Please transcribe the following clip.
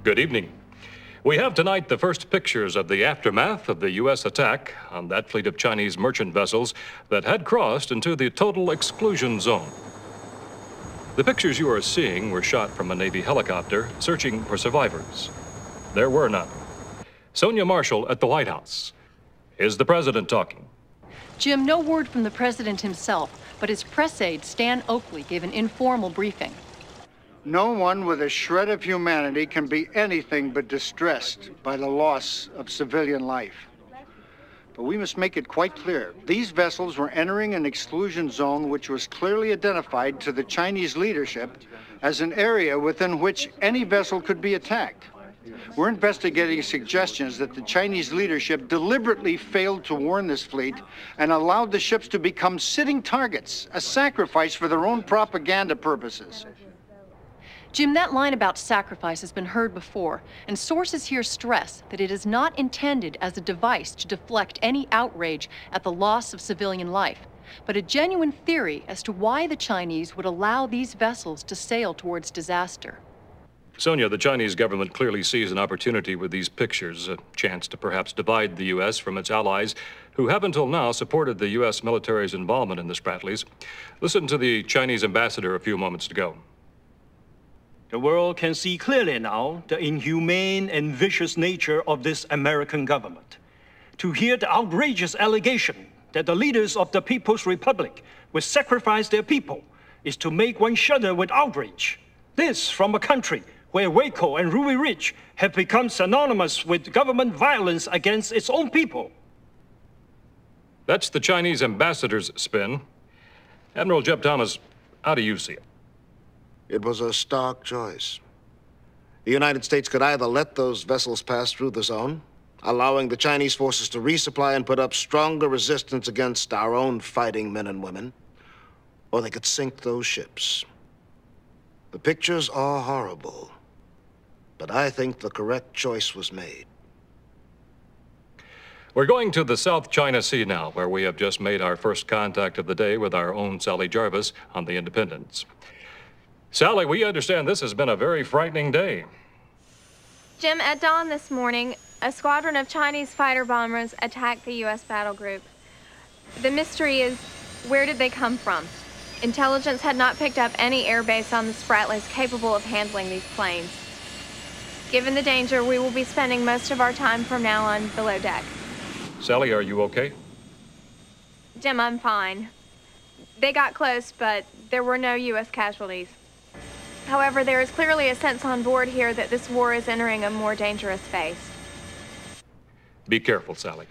Good evening. We have tonight the first pictures of the aftermath of the U.S. attack on that fleet of Chinese merchant vessels that had crossed into the total exclusion zone. The pictures you are seeing were shot from a Navy helicopter searching for survivors. There were none. Sonya Marshall at the White House. Is the president talking? Jim, no word from the president himself, but his press aide, Stan Oakley, gave an informal briefing. No one with a shred of humanity can be anything but distressed by the loss of civilian life. But we must make it quite clear. These vessels were entering an exclusion zone which was clearly identified to the Chinese leadership as an area within which any vessel could be attacked. We're investigating suggestions that the Chinese leadership deliberately failed to warn this fleet and allowed the ships to become sitting targets, a sacrifice for their own propaganda purposes. Jim, that line about sacrifice has been heard before, and sources here stress that it is not intended as a device to deflect any outrage at the loss of civilian life, but a genuine theory as to why the Chinese would allow these vessels to sail towards disaster. Sonya, the Chinese government clearly sees an opportunity with these pictures, a chance to perhaps divide the U.S. from its allies, who have until now supported the U.S. military's involvement in the Spratlys. Listen to the Chinese ambassador a few moments ago. The world can see clearly now the inhumane and vicious nature of this American government. To hear the outrageous allegation that the leaders of the People's Republic would sacrifice their people is to make one shudder with outrage. This from a country where Waco and Ruby Ridge have become synonymous with government violence against its own people. That's the Chinese ambassador's spin. Admiral Jeb Thomas, how do you see it? It was a stark choice. The United States could either let those vessels pass through the zone, allowing the Chinese forces to resupply and put up stronger resistance against our own fighting men and women, or they could sink those ships. The pictures are horrible, but I think the correct choice was made. We're going to the South China Sea now, where we have just made our first contact of the day with our own Sally Jarvis on the Independence. Sally, we understand this has been a very frightening day. Jim, at dawn this morning, a squadron of Chinese fighter bombers attacked the U.S. battle group. The mystery is, where did they come from? Intelligence had not picked up any air base on the Spratlys capable of handling these planes. Given the danger, we will be spending most of our time from now on below deck. Sally, are you okay? Jim, I'm fine. They got close, but there were no U.S. casualties. However, there is clearly a sense on board here that this war is entering a more dangerous phase. Be careful, Sally.